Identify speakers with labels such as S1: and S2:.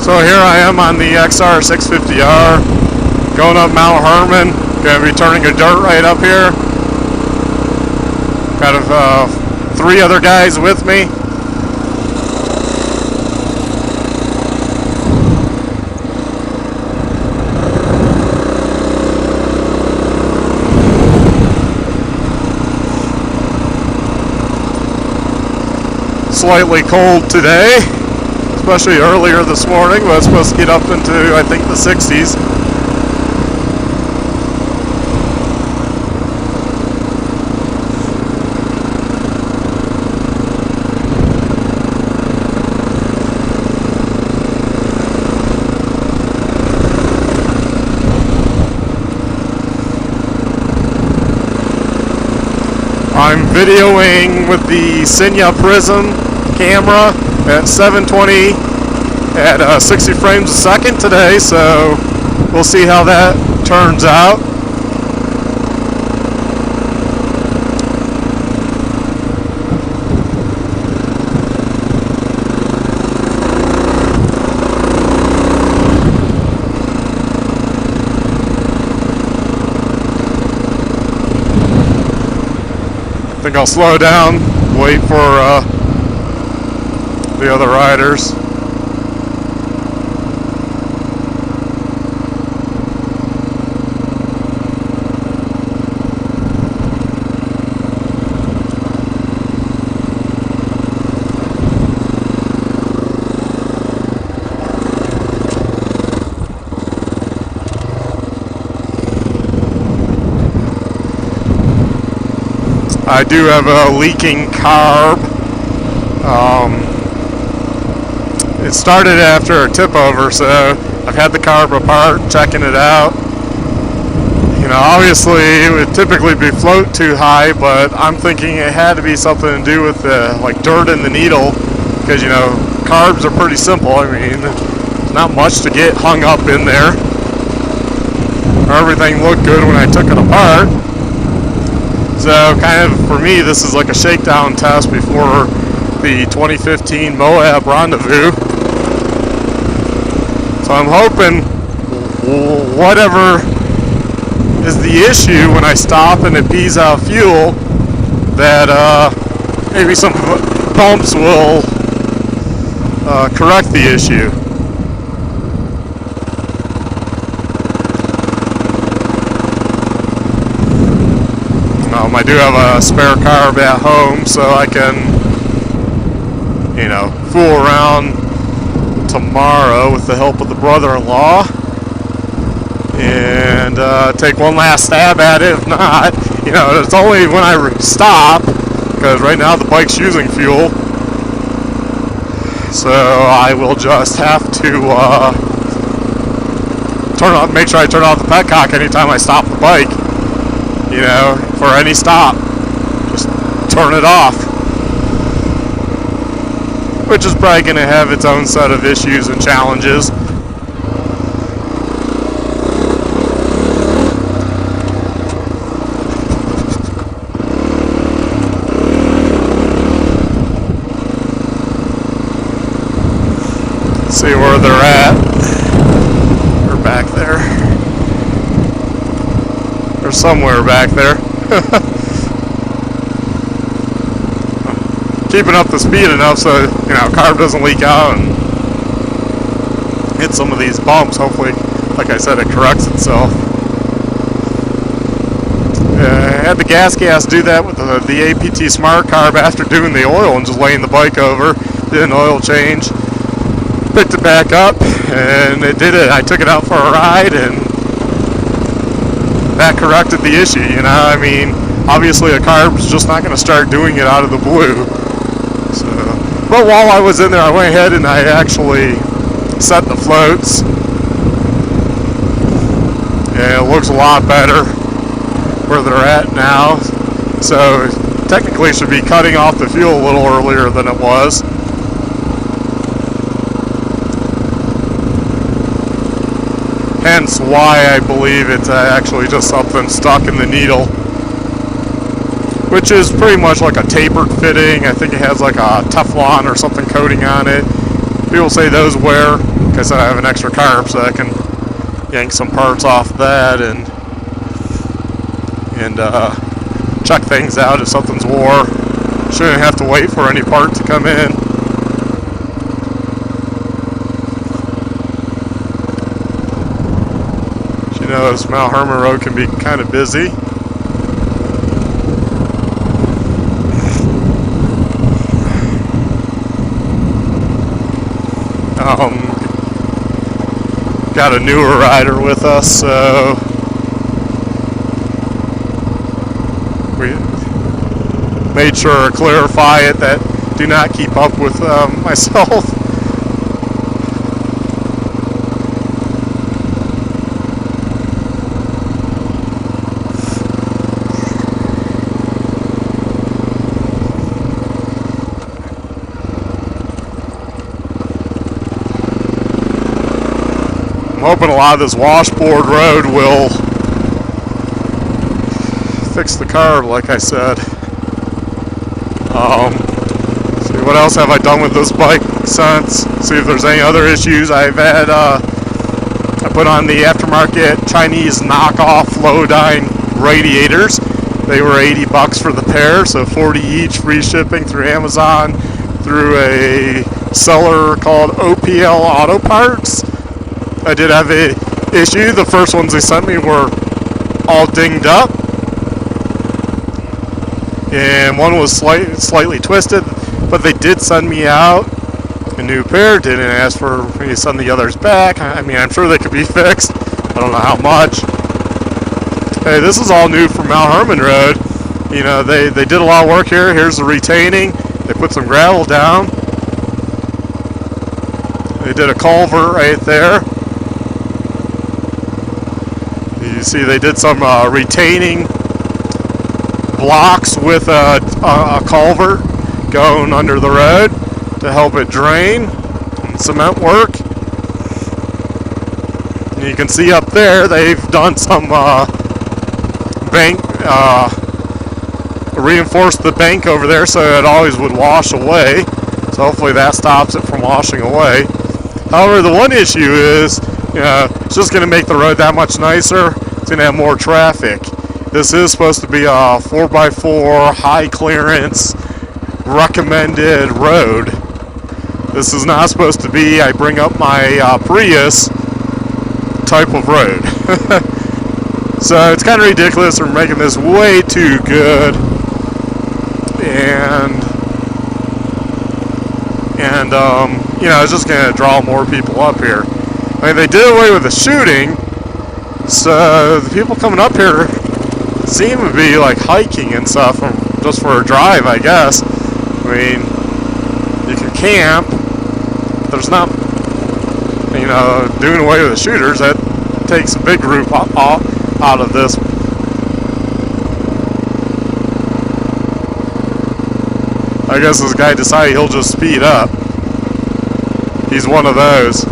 S1: So here I am on the XR 650R, going up Mount Herman. Gonna be turning a dirt right up here. Got 3 other guys with me. Slightly cold today, especially earlier this morning, but it's supposed to get up into, I think, the 60s. I'm videoing with the Sigma Prism camera at 720 at 60 frames a second today, so we'll see how that turns out. I think I'll slow down, wait for the other riders. I do have a leaking carb. It started after a tip over, so I've had the carb apart, checking it out. You know, obviously it would typically be float too high, but I'm thinking it had to be something to do with the like dirt in the needle, because you know carbs are pretty simple. I mean, there's not much to get hung up in there. Everything looked good when I took it apart. So kind of for me, this is like a shakedown test before the 2015 Moab Rendezvous. So I'm hoping whatever is the issue when I stop and it pees out fuel, that maybe some pumps will correct the issue. I do have a spare carb at home, so I can, you know, fool around tomorrow with the help of the brother-in-law and take one last stab at it. If not, you know, it's only when I stop, because right now the bike's using fuel, so I will just have to make sure I turn off the petcock anytime I stop the bike. You know, for any stop, just turn it off, which is probably going to have its own set of issues and challenges. Let's see where they're at. They're back there. Or somewhere back there. Keeping up the speed enough so, you know, carb doesn't leak out and hit some of these bumps. Hopefully, like I said, it corrects itself. I had the gas do that with the APT Smart Carb after doing the oil and just laying the bike over. Did an oil change, picked it back up, and it did it. I took it out for a ride, and that corrected the issue. You know, I mean, obviously a carb's just not going to start doing it out of the blue. So, but while I was in there, I went ahead and I actually set the floats, and it looks a lot better where they're at now. So technically it should be cutting off the fuel a little earlier than it was. Hence why I believe it's actually just something stuck in the needle, which is pretty much like a tapered fitting. I think it has like a Teflon or something coating on it, People say those wear. Like I said, I have an extra carb, so I can yank some parts off that and check things out if something's wore. Shouldn't have to wait for any part to come in. You know, this Mount Herman Road can be kind of busy. Got a newer rider with us, so we made sure to clarify it that do not keep up with myself. I'm hoping a lot of this washboard road will fix the carb, like I said. See, what else have I done with this bike since? See if there's any other issues. I've had, I put on the aftermarket Chinese knockoff Flowdyne radiators. They were $80 for the pair, so 40 each, free shipping through Amazon, through a seller called OPL Auto Parts. I did have an issue. The first ones they sent me were all dinged up, and one was slightly twisted, but they did send me out a new pair. Didn't ask for me to send the others back. I mean, I'm sure they could be fixed. I don't know how much. Hey, this is all new from Mount Herman Road. You know, they did a lot of work here. Here's the retaining. They put some gravel down. They did a culvert right there. You see they did some retaining blocks with a culvert going under the road to help it drain, and cement work. And you can see up there they've done some bank, reinforced the bank over there so it always would wash away. So hopefully that stops it from washing away. However, the one issue is, you know, it's just going to make the road that much nicer. It's going to have more traffic. This is supposed to be a 4x4 high clearance recommended road. This is not supposed to be, I bring up my Prius type of road. So it's kind of ridiculous. We're making this way too good. And you know, it's just going to draw more people up here. I mean, they did away with the shooting, so the people coming up here seem to be like hiking and stuff, just for a drive, I guess. I mean, you can camp. There's not, you know, doing away with the shooters. That takes a big group out of this. I guess this guy decided he'll just speed up. He's one of those.